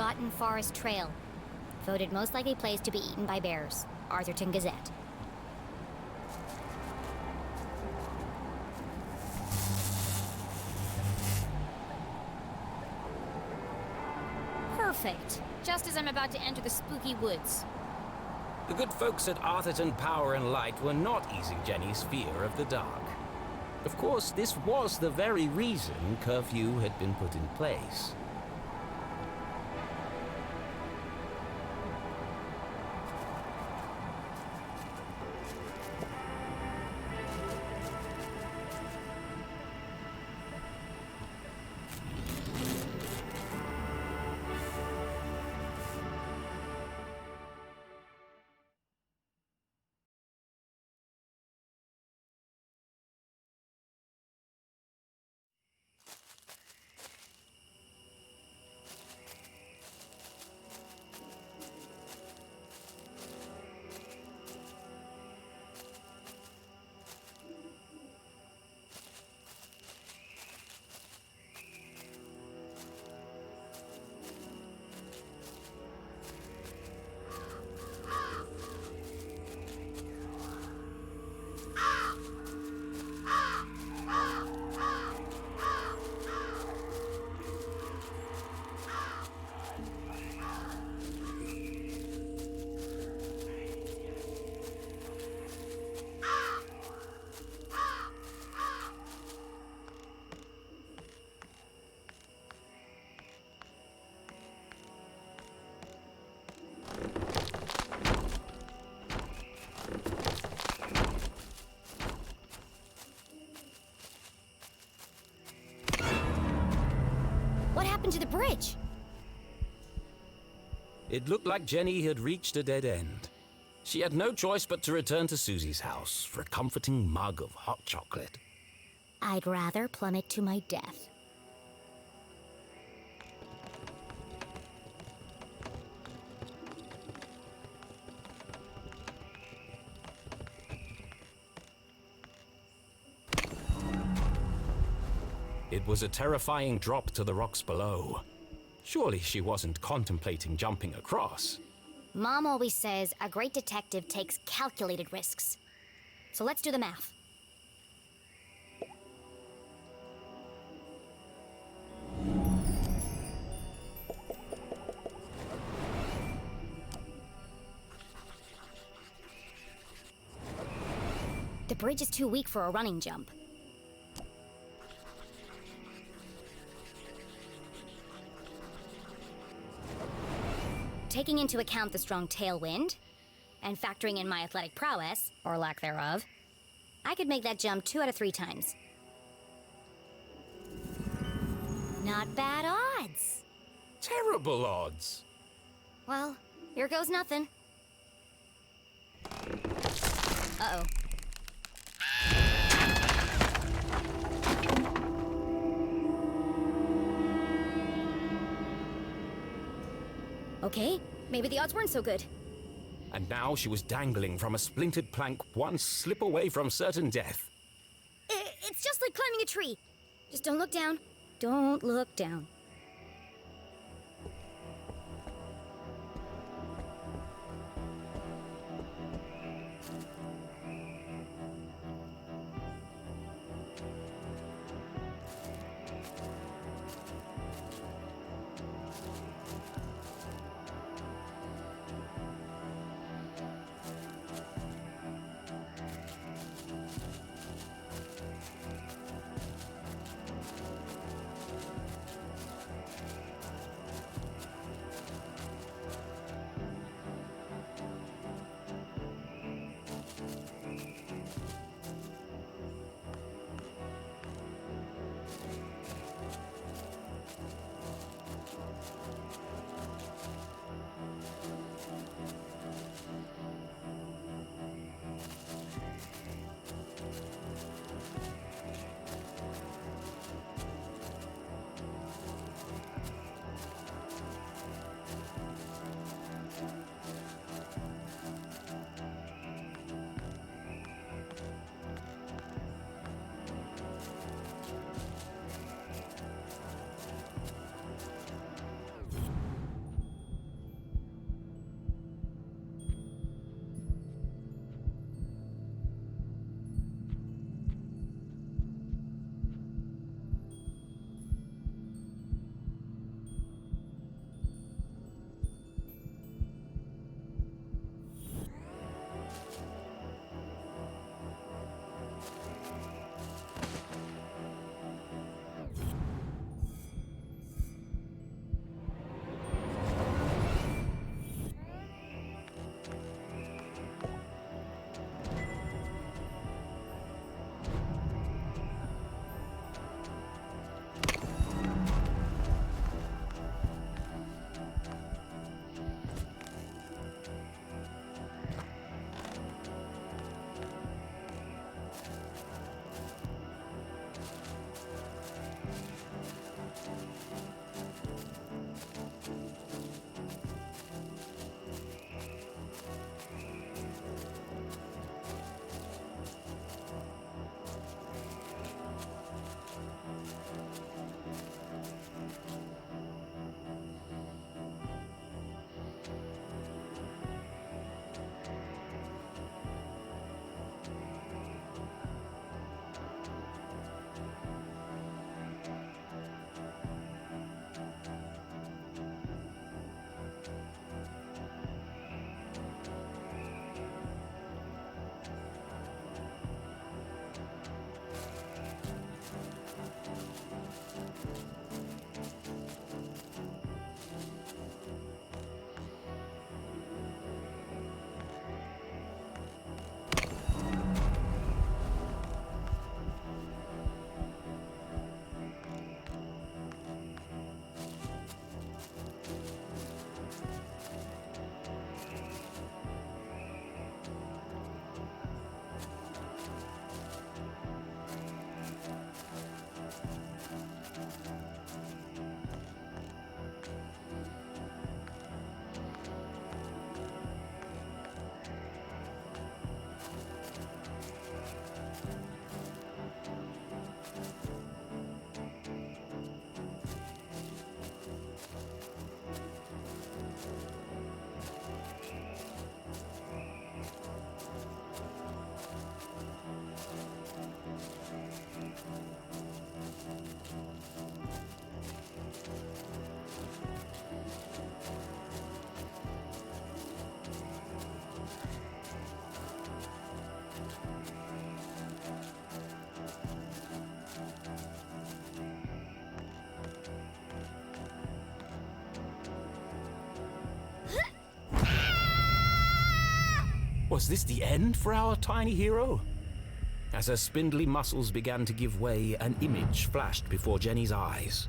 Forgotten Forest Trail. Voted most likely place to be eaten by bears. Arthrthon Gazette. Perfect. Just as I'm about to enter the spooky woods. The good folks at Arthrthon Power and Light were not easing Jenny's fear of the dark. Of course, this was the very reason curfew had been put in place. What happened to the bridge? It looked like Jenny had reached a dead end. She had no choice but to return to Susie's house for a comforting mug of hot chocolate. I'd rather plummet to my death. It was a terrifying drop to the rocks below. Surely she wasn't contemplating jumping across. Mom always says a great detective takes calculated risks. So let's do the math. The bridge is too weak for a running jump. Taking into account the strong tailwind, and factoring in my athletic prowess, or lack thereof, I could make that jump 2 out of 3 times. Not bad odds. Terrible odds. Well, here goes nothing. Uh-oh. Okay, maybe the odds weren't so good. And now she was dangling from a splintered plank, one slip away from certain death. It's just like climbing a tree. Just don't look down. Don't look down. Was this the end for our tiny hero? As her spindly muscles began to give way, an image flashed before Jenny's eyes.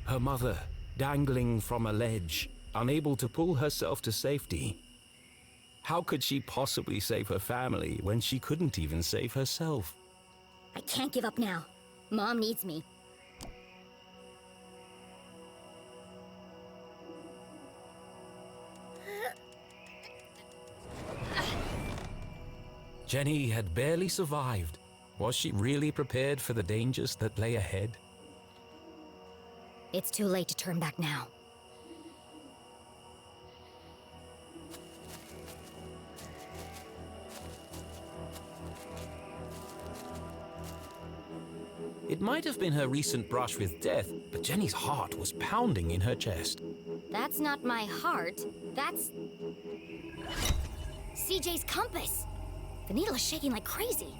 Her mother, dangling from a ledge, unable to pull herself to safety. How could she possibly save her family when she couldn't even save herself? I can't give up now. Mom needs me. Jenny had barely survived. Was she really prepared for the dangers that lay ahead? It's too late to turn back now. It might have been her recent brush with death, but Jenny's heart was pounding in her chest. That's not my heart. That's... CJ's compass! The needle is shaking like crazy.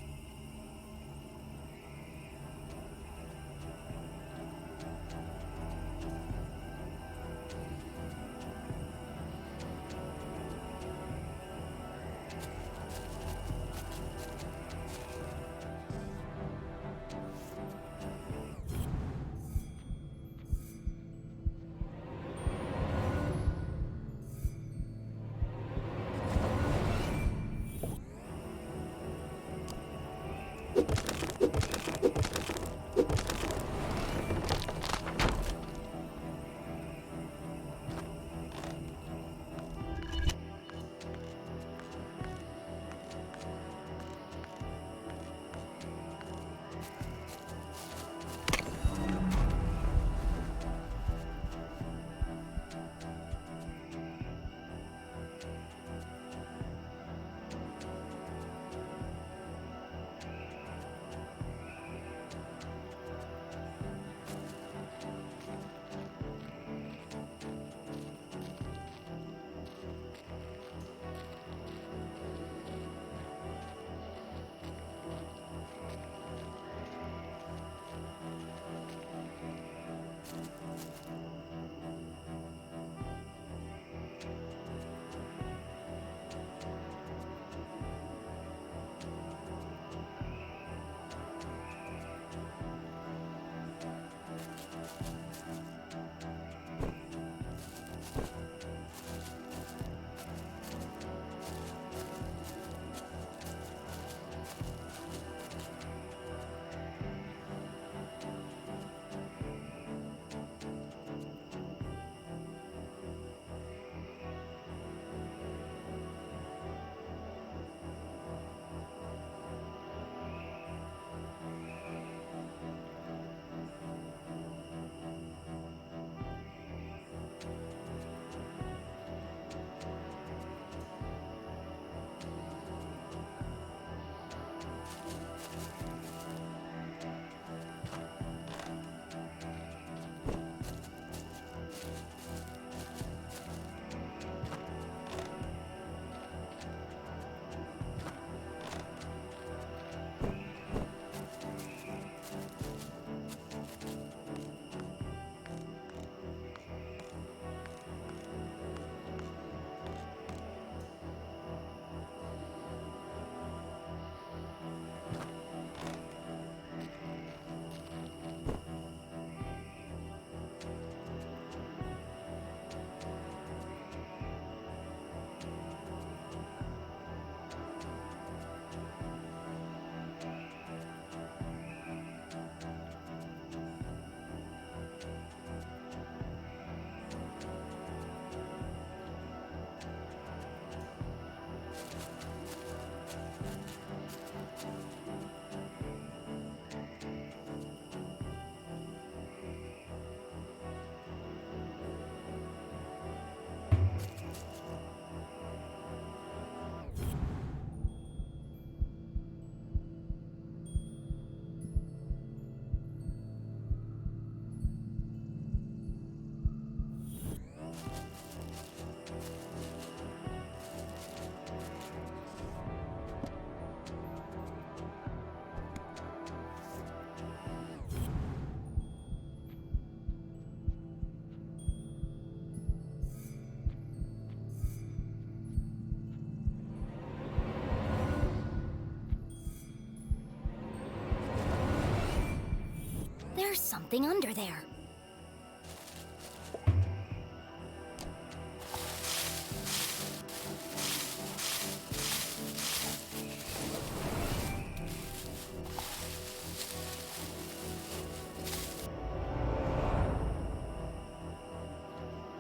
There's something under there.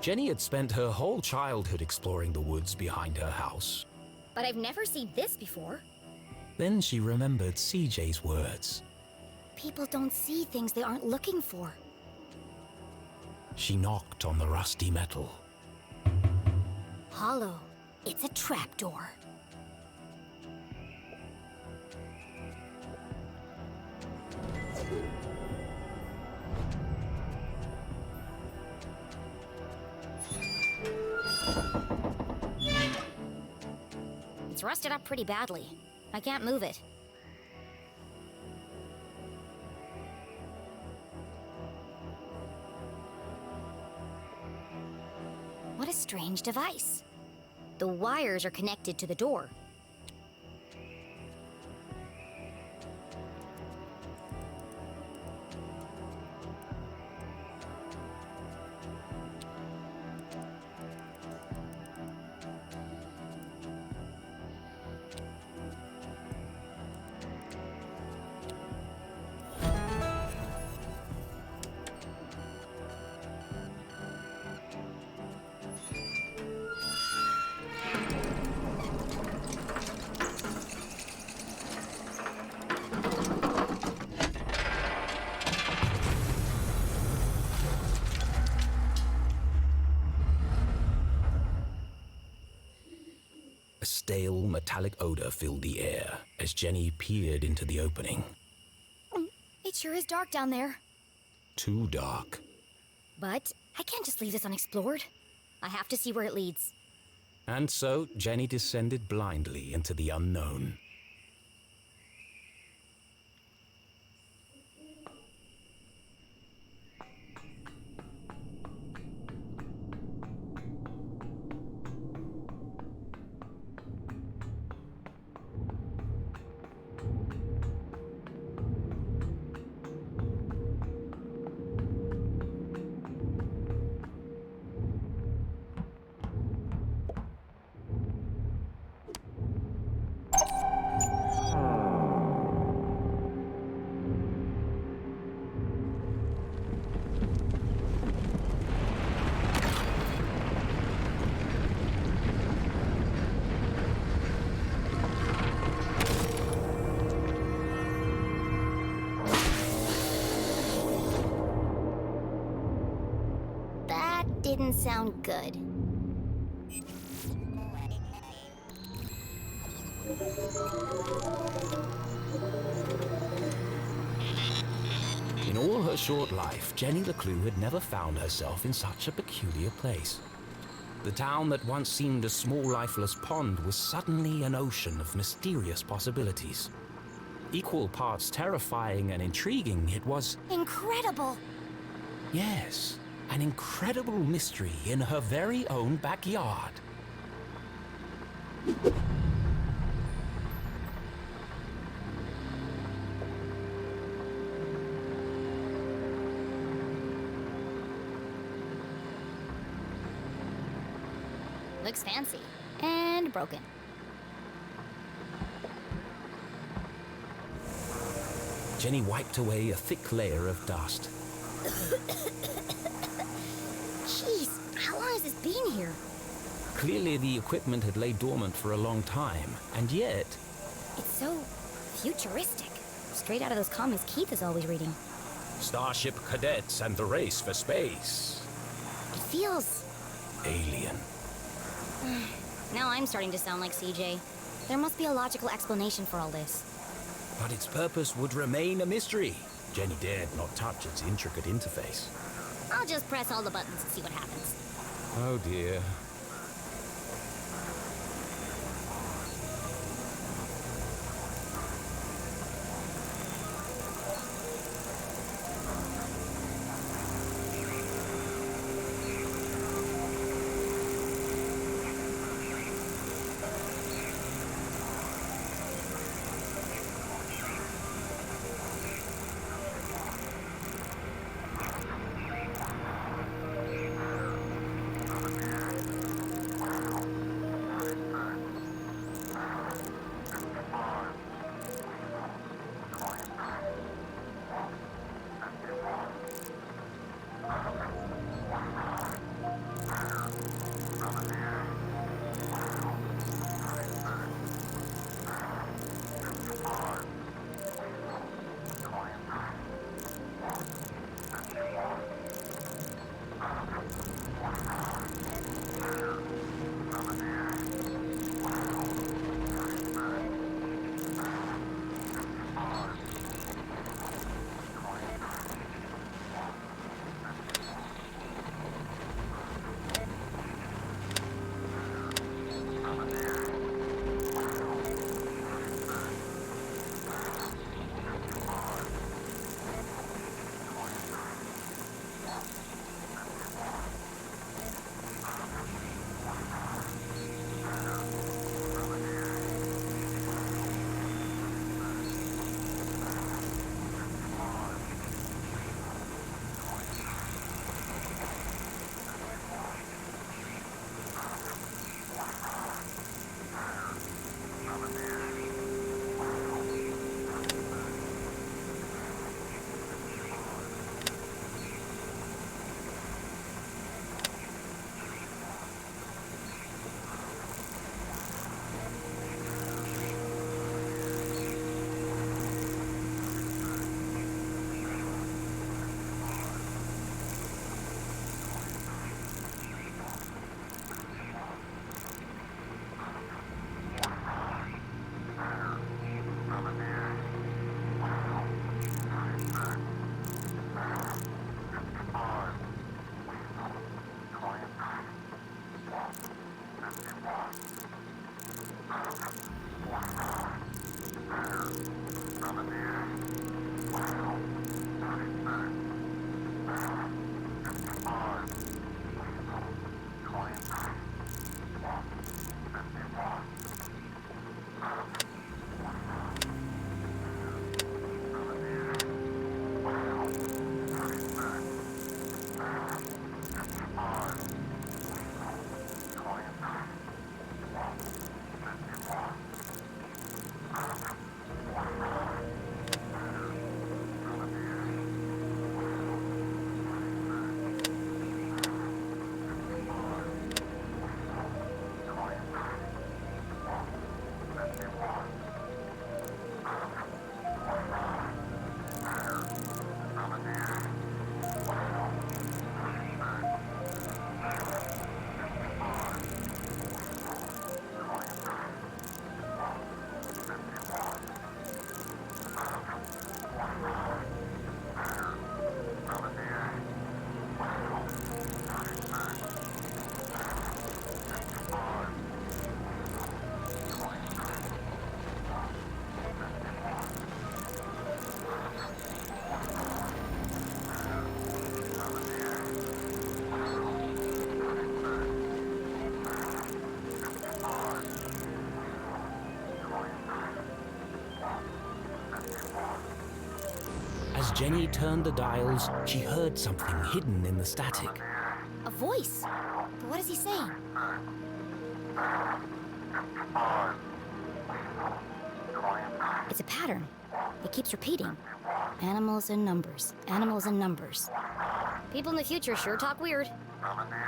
Jenny had spent her whole childhood exploring the woods behind her house. But I've never seen this before. Then she remembered CJ's words. People don't see things they aren't looking for. She knocked on the rusty metal. Hollow. It's a trapdoor. It's rusted up pretty badly. I can't move it. What a strange device. The wires are connected to the door. A stale, metallic odor filled the air as Jenny peered into the opening. It sure is dark down there. Too dark. But I can't just leave this unexplored. I have to see where it leads. And so Jenny descended blindly into the unknown. Didn't sound good. In all her short life, Jenny LeClue had never found herself in such a peculiar place. The town that once seemed a small, lifeless pond was suddenly an ocean of mysterious possibilities. Equal parts terrifying and intriguing, it was... Incredible! Yes, an incredible mystery in her very own backyard. Looks fancy. And broken. Jenny wiped away a thick layer of dust. Jeez, how long has this been here? Clearly the equipment had laid dormant for a long time, and yet... It's so futuristic. Straight out of those comics Keith is always reading. Starship cadets and the race for space. It feels... alien. Now I'm starting to sound like CJ. There must be a logical explanation for all this. But its purpose would remain a mystery. Jenny dared not touch its intricate interface. I'll just press all the buttons and see what happens. Oh dear. Jenny turned the dials, she heard something hidden in the static. A voice. But what is he saying? It's a pattern. It keeps repeating. Animals and numbers. Animals and numbers. People in the future sure talk weird.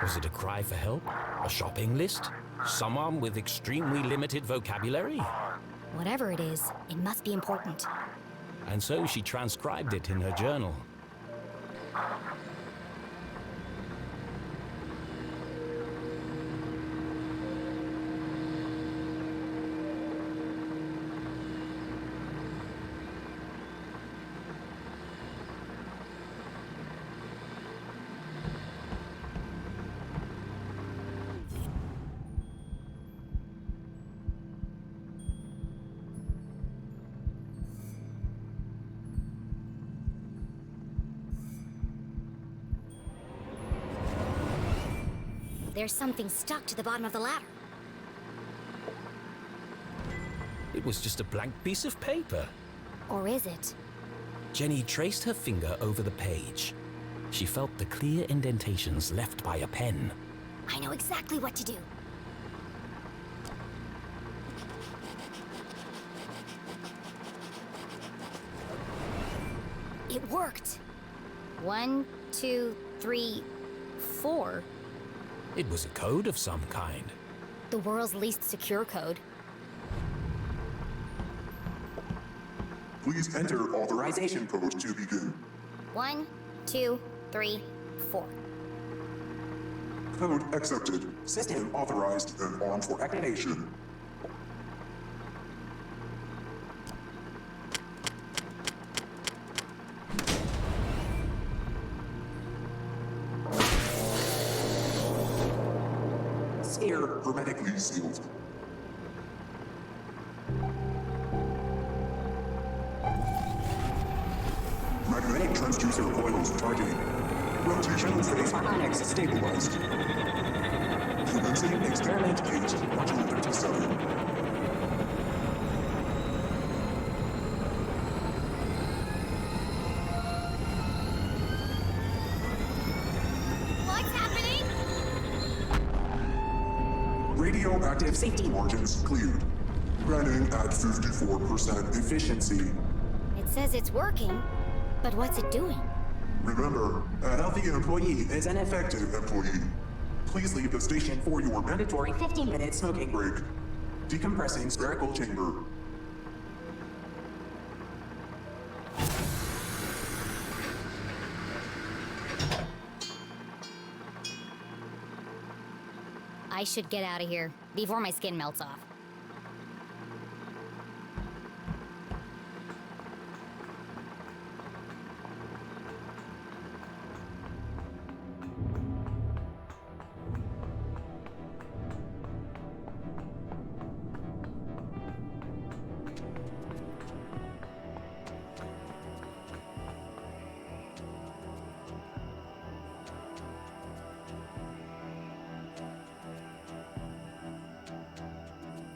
Was it a cry for help? A shopping list? Someone with extremely limited vocabulary? Whatever it is, it must be important. And so she transcribed it in her journal. There's something stuck to the bottom of the ladder. It was just a blank piece of paper. Or is it? Jenny traced her finger over the page. She felt the clear indentations left by a pen. I know exactly what to do. It worked. 1, 2, 3, 4. It was a code of some kind. The world's least secure code. Please enter authorization code to begin. 1, 2, 3, 4. Code accepted. System authorized and on for activation. Sphere hermetically sealed. Magnetic transducer coils targeting. Rotation phase harmonics stabilized. Commencing experiment 8, module 37. What's happening? Radioactive safety margins cleared. Running at 54% efficiency. It says it's working, but what's it doing? Remember, a healthy employee is an effective employee. Please leave the station for your mandatory 15-minute smoking break. Decompressing spherical chamber. I should get out of here before my skin melts off.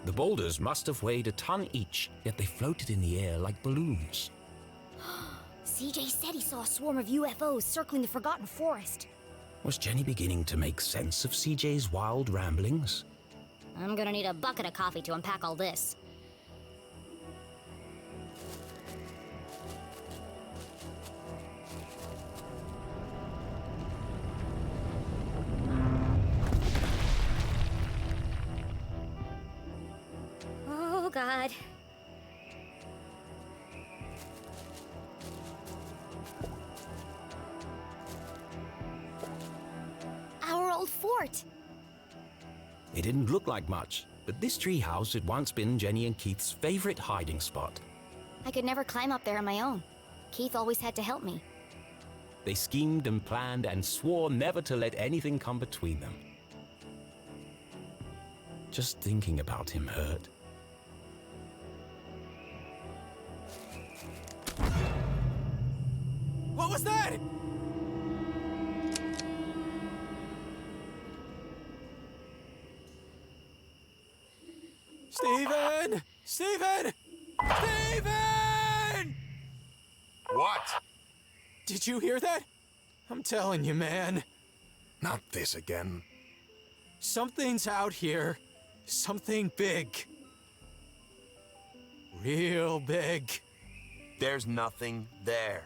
The boulders must have weighed a ton each, yet they floated in the air like balloons. CJ said he saw a swarm of UFOs circling the Forgotten Forest. Was Jenny beginning to make sense of CJ's wild ramblings? I'm gonna need a bucket of coffee to unpack all this. Oh, God. Our old fort. It didn't look like much, but this treehouse had once been Jenny and Keith's favorite hiding spot. I could never climb up there on my own. Keith always had to help me. They schemed and planned and swore never to let anything come between them. Just thinking about him hurt. What was that? Steven! Steven! Steven! What? Did you hear that? I'm telling you, man. Not this again. Something's out here. Something big. Real big. There's nothing there.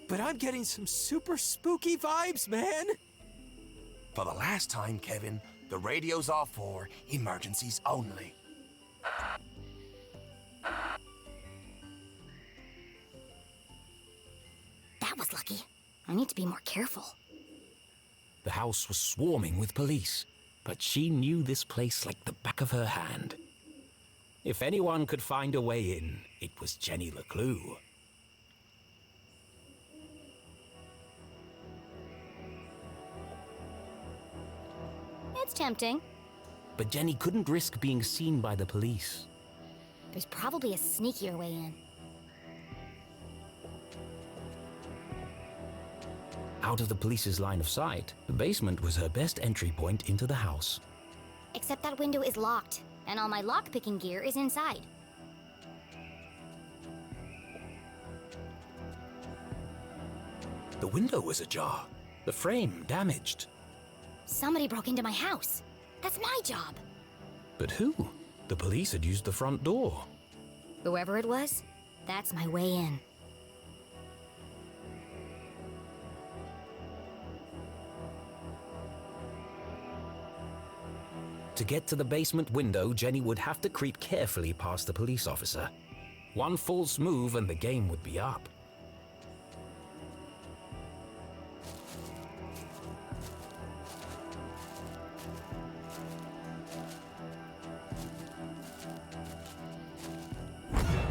But I'm getting some super spooky vibes, man. For the last time, Kevin, the radio's off for emergencies only. That was lucky. I need to be more careful. The house was swarming with police, but she knew this place like the back of her hand. If anyone could find a way in, it was Jenny LeClue. It's tempting. But Jenny couldn't risk being seen by the police. There's probably a sneakier way in. Out of the police's line of sight, the basement was her best entry point into the house. Except that window is locked, and all my lockpicking gear is inside. The window was ajar, the frame damaged. Somebody broke into my house. That's my job. But who? The police had used the front door. Whoever it was, that's my way in. To get to the basement window, Jenny would have to creep carefully past the police officer. One false move and the game would be up.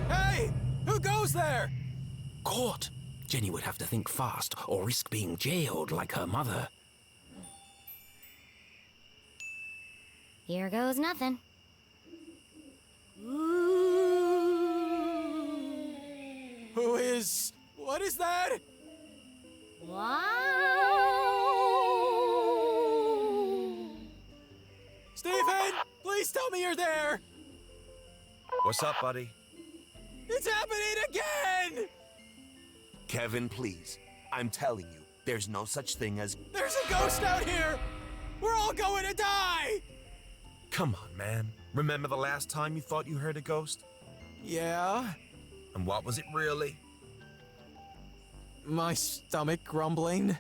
Hey! Who goes there? Caught! Jenny would have to think fast or risk being jailed like her mother. Here goes nothing. Who is... What is that? Wow! Stephen! Please tell me you're there! What's up, buddy? It's happening again! Kevin, please. I'm telling you, there's no such thing as... There's a ghost out here! We're all going to die! Come on, man. Remember the last time you thought you heard a ghost? Yeah? And what was it really? My stomach grumbling.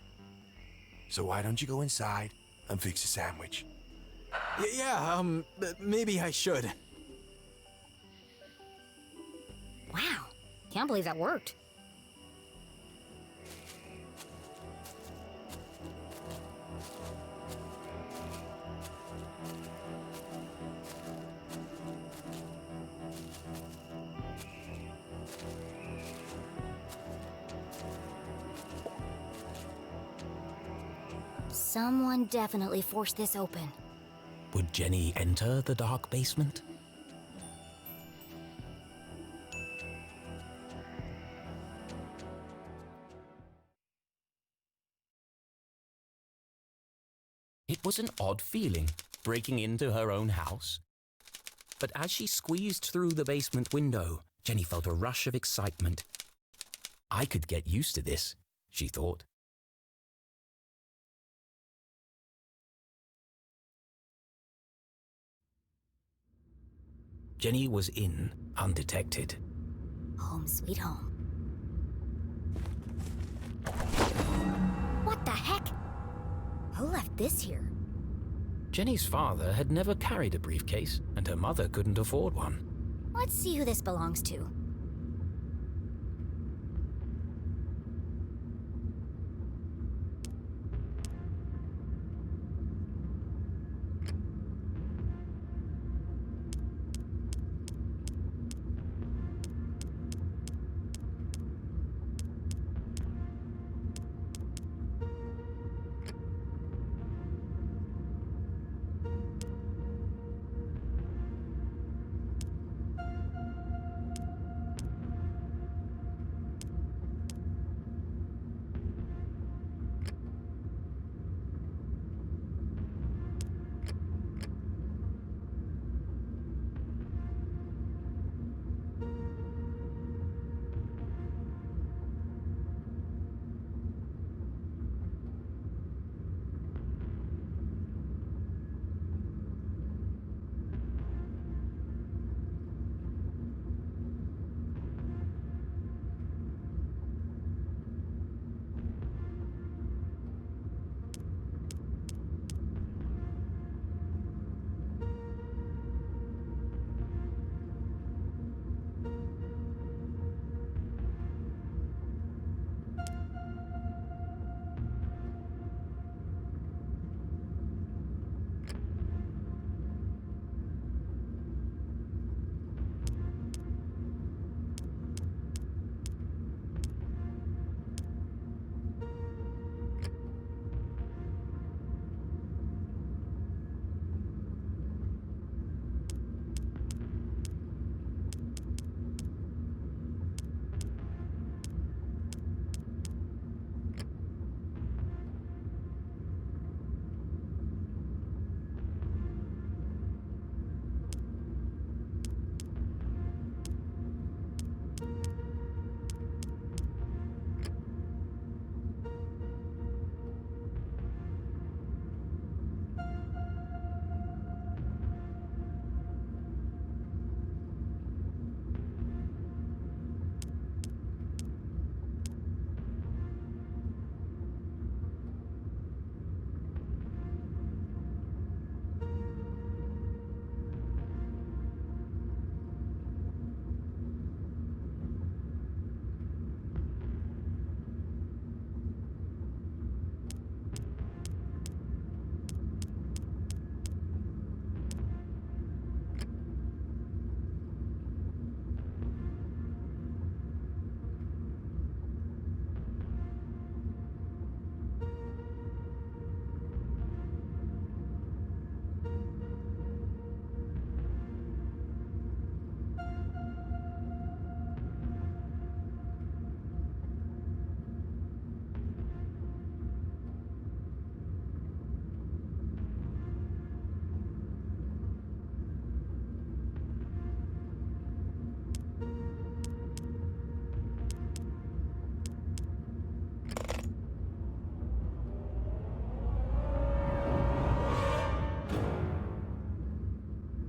So why don't you go inside and fix a sandwich? Maybe I should. Wow. Can't believe that worked. Someone definitely forced this open. Would Jenny enter the dark basement? It was an odd feeling, breaking into her own house. But as she squeezed through the basement window, Jenny felt a rush of excitement. I could get used to this, she thought. Jenny was in, undetected. Home sweet home. What the heck? Who left this here? Jenny's father had never carried a briefcase, and her mother couldn't afford one. Let's see who this belongs to.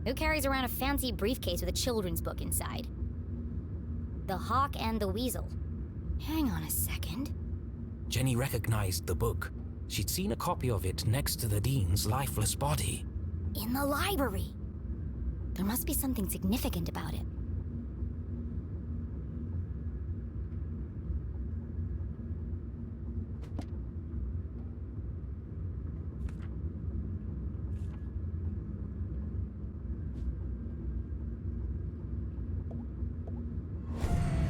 Who carries around a fancy briefcase with a children's book inside? The Hawk and the Weasel. Hang on a second. Jenny recognized the book. She'd seen a copy of it next to the Dean's lifeless body. In the library. There must be something significant about it.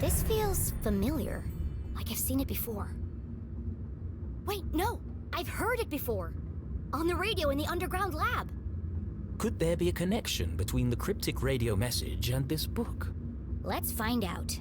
This feels familiar, like I've seen it before. Wait, no! I've heard it before! On the radio in the underground lab! Could there be a connection between the cryptic radio message and this book? Let's find out.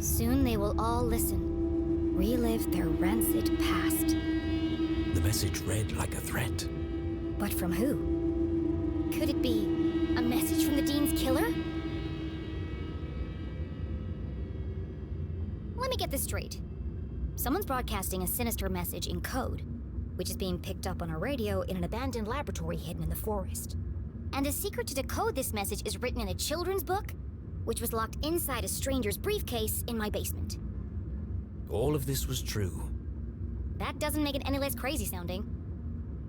Soon they will all listen, relive their rancid past. The message read like a threat. But from who? Could it be a message from the Dean's killer? Let me get this straight. Someone's broadcasting a sinister message in code, which is being picked up on a radio in an abandoned laboratory hidden in the forest. And the secret to decode this message is written in a children's book, which was locked inside a stranger's briefcase in my basement. All of this was true. That doesn't make it any less crazy sounding.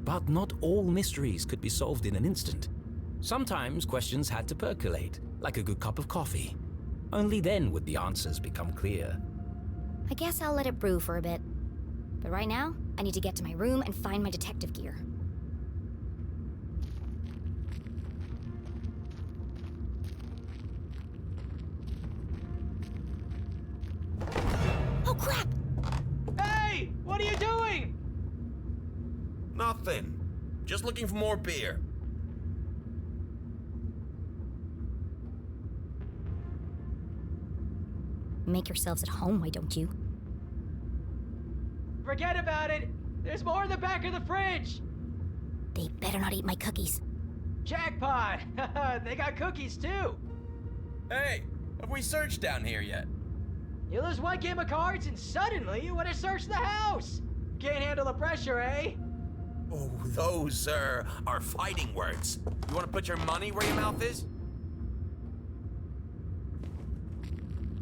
But not all mysteries could be solved in an instant. Sometimes questions had to percolate, like a good cup of coffee. Only then would the answers become clear. I guess I'll let it brew for a bit. But right now, I need to get to my room and find my detective gear. Oh crap! Hey! What are you doing? Nothing. Just looking for more beer. Make yourselves at home, why don't you? Forget about it. There's more in the back of the fridge. They better not eat my cookies. Jackpot! They got cookies too. Hey, have we searched down here yet? You lose one game of cards and suddenly you want to search the house. Can't handle the pressure, eh? Oh, those, are fighting words. You want to put your money where your mouth is?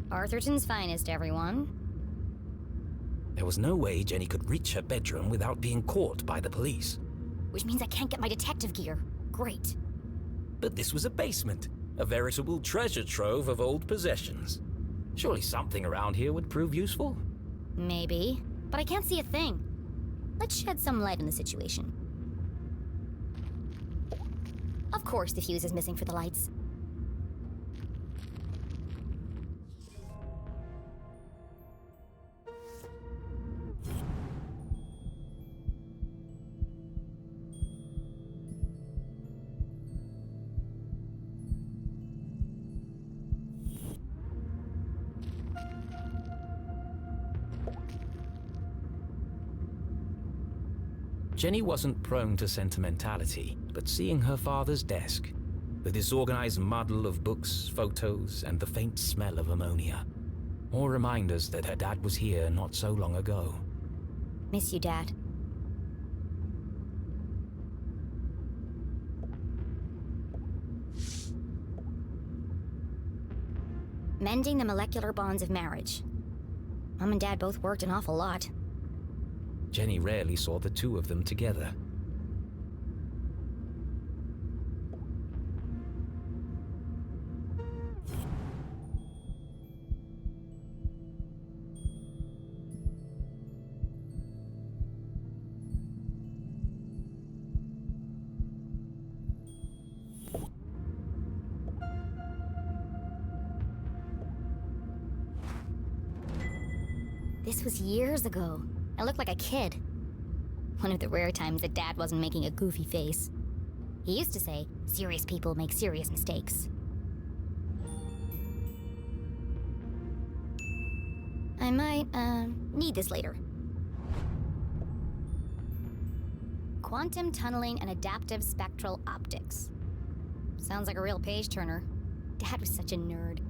Arthrthon's finest, everyone. There was no way Jenny could reach her bedroom without being caught by the police. Which means I can't get my detective gear. Great. But this was a basement, a veritable treasure trove of old possessions. Surely something around here would prove useful? Maybe, but I can't see a thing. Let's shed some light on the situation. Of course the fuse is missing for the lights. Jenny wasn't prone to sentimentality, but seeing her father's desk, the disorganized muddle of books, photos, and the faint smell of ammonia, all reminders that her dad was here not so long ago. Miss you, Dad. Mending the molecular bonds of marriage. Mom and Dad both worked an awful lot. Jenny rarely saw the two of them together. This was years ago. I looked like a kid. One of the rare times that Dad wasn't making a goofy face. He used to say, serious people make serious mistakes. I might, need this later. Quantum tunneling and adaptive spectral optics. Sounds like a real page turner. Dad was such a nerd.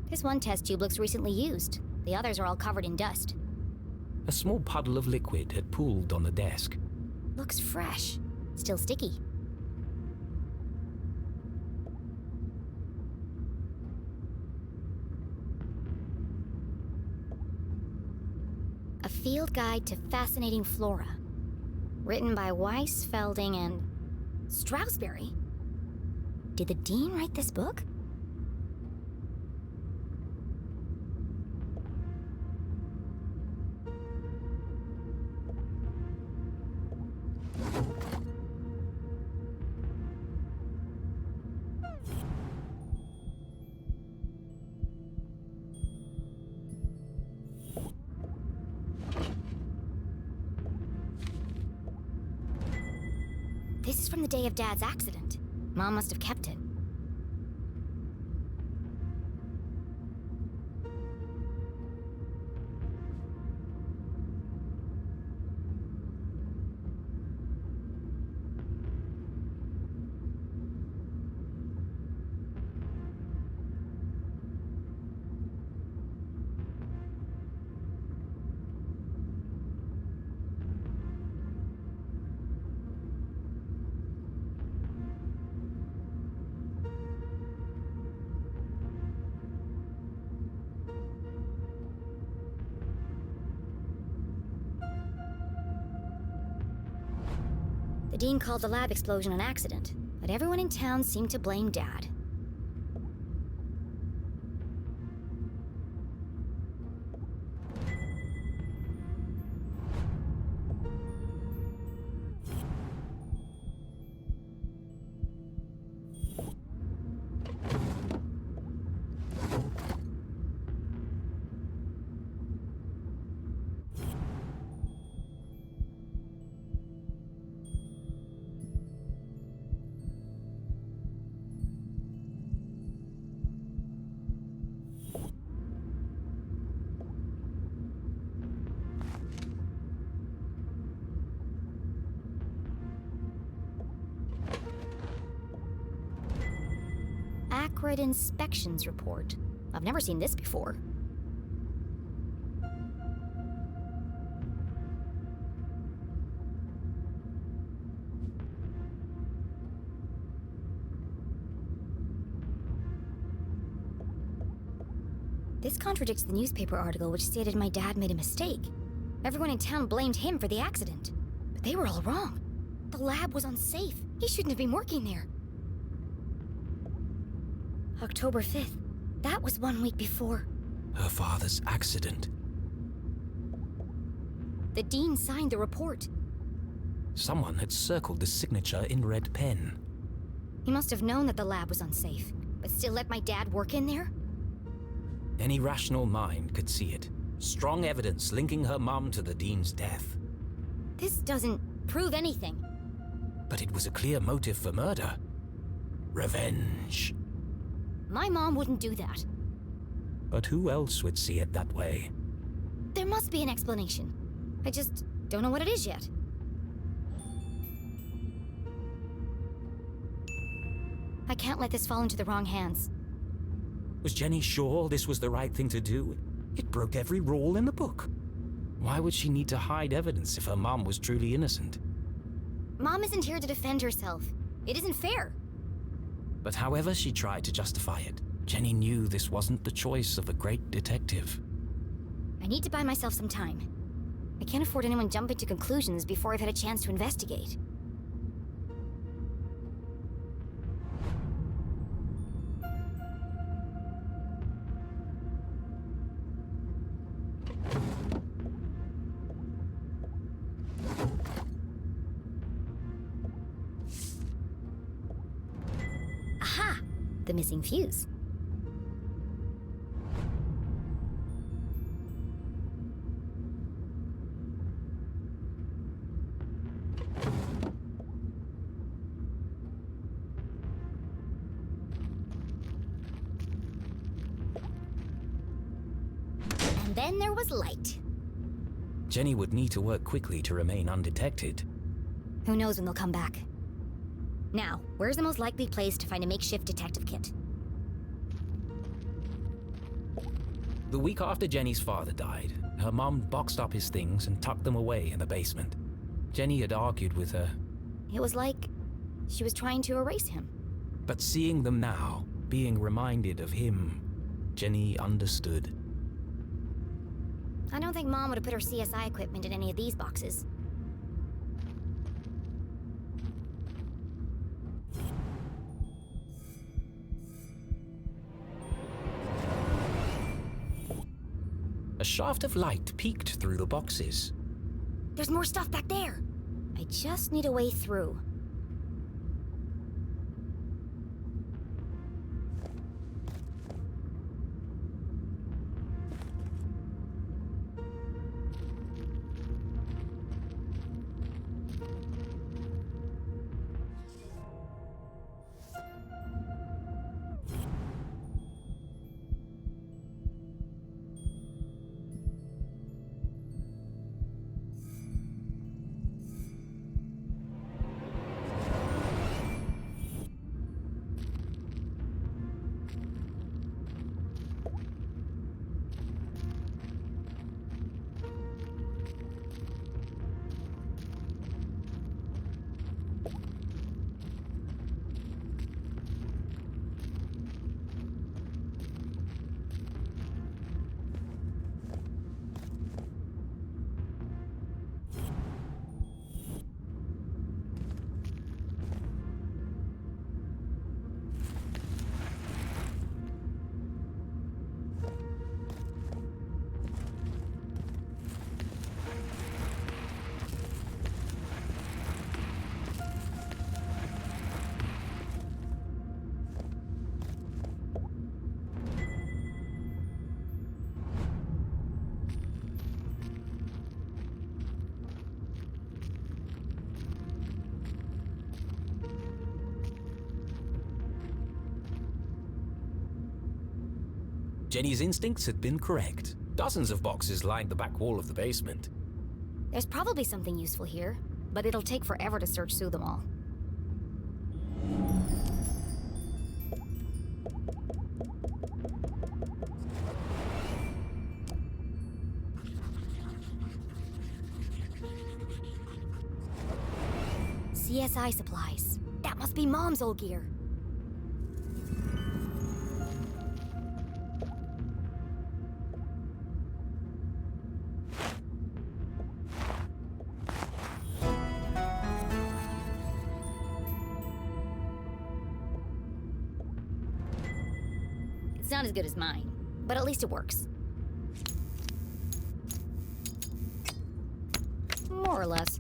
This one test tube looks recently used. The others are all covered in dust. A small puddle of liquid had pooled on the desk. Looks fresh. Still sticky. A field guide to fascinating flora. Written by Weiss, Felding, and Strasberry. Did the dean write this book? This is from the day of Dad's accident. Mom must have kept it. The dean called the lab explosion an accident, but everyone in town seemed to blame Dad. Acrid inspections report. I've never seen this before. This contradicts the newspaper article which stated my dad made a mistake. Everyone in town blamed him for the accident. But they were all wrong. The lab was unsafe. He shouldn't have been working there. October 5th. That was 1 week before. Her father's accident. The dean signed the report. Someone had circled the signature in red pen. He must have known that the lab was unsafe, but still let my dad work in there? Any rational mind could see it. Strong evidence linking her mum to the dean's death. This doesn't prove anything. But it was a clear motive for murder. Revenge. My mom wouldn't do that. But who else would see it that way? There must be an explanation. I just don't know what it is yet. I can't let this fall into the wrong hands. Was Jenny sure this was the right thing to do? It broke every rule in the book. Why would she need to hide evidence if her mom was truly innocent? Mom isn't here to defend herself. It isn't fair. But however she tried to justify it, Jenny knew this wasn't the choice of a great detective. I need to buy myself some time. I can't afford anyone jumping to conclusions before I've had a chance to investigate. Aha! The missing fuse. And then there was light. Jenny would need to work quickly to remain undetected. Who knows when they'll come back? Now, where's the most likely place to find a makeshift detective kit? The week after Jenny's father died, her mom boxed up his things and tucked them away in the basement. Jenny had argued with her. It was like she was trying to erase him. But seeing them now, being reminded of him, Jenny understood. I don't think Mom would have put her CSI equipment in any of these boxes. A shaft of light peeked through the boxes. There's more stuff back there. I just need a way through. Jenny's instincts had been correct. Dozens of boxes lined the back wall of the basement. There's probably something useful here, but it'll take forever to search through them all. CSI supplies. That must be Mom's old gear. It's not as good as mine, but at least it works. More or less.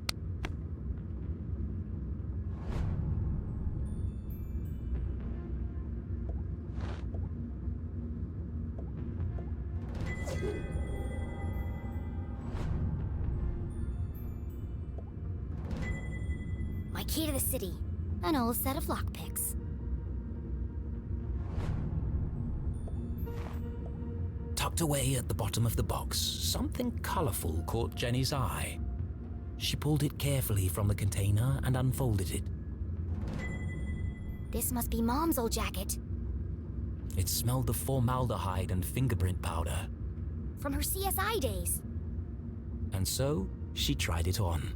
My key to the city. An old set of lockpicks. Tucked away at the bottom of the box, something colorful caught Jenny's eye. She pulled it carefully from the container and unfolded it. This must be Mom's old jacket. It smelled of formaldehyde and fingerprint powder. From her CSI days. And so, she tried it on.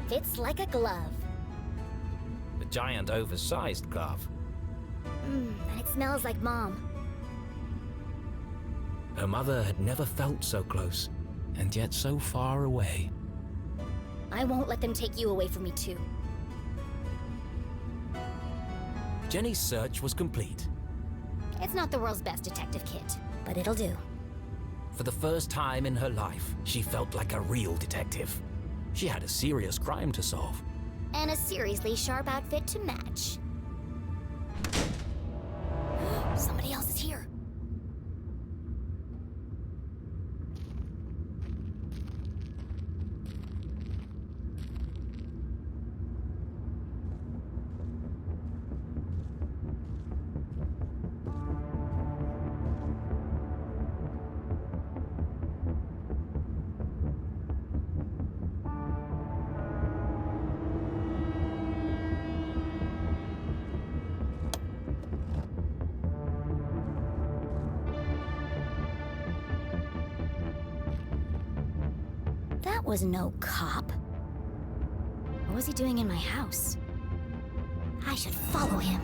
Fits like a glove. A giant, oversized glove. And it smells like Mom. Her mother had never felt so close, and yet so far away. I won't let them take you away from me, too. Jenny's search was complete. It's not the world's best detective kit, but it'll do. For the first time in her life, she felt like a real detective. She had a serious crime to solve. And a seriously sharp outfit to match. Somebody else is here. That was no cop. What was he doing in my house? I should follow him.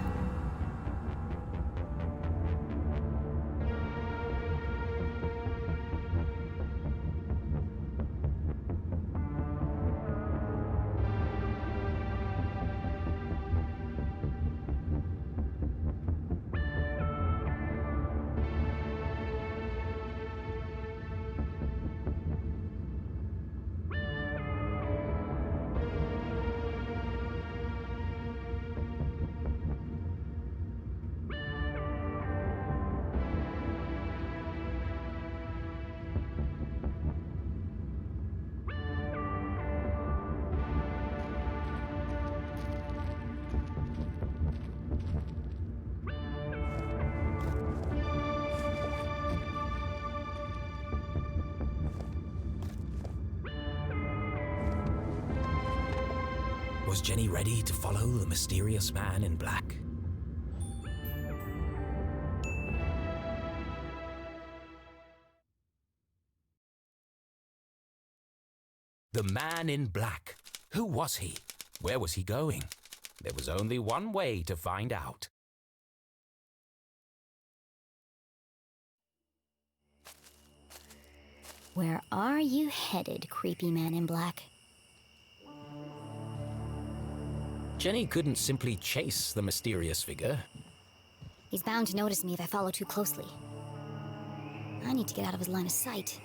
Was Jenny ready to follow the mysterious man in black? The man in black. Who was he? Where was he going? There was only one way to find out. Where are you headed, creepy man in black? Jenny couldn't simply chase the mysterious figure. He's bound to notice me if I follow too closely. I need to get out of his line of sight.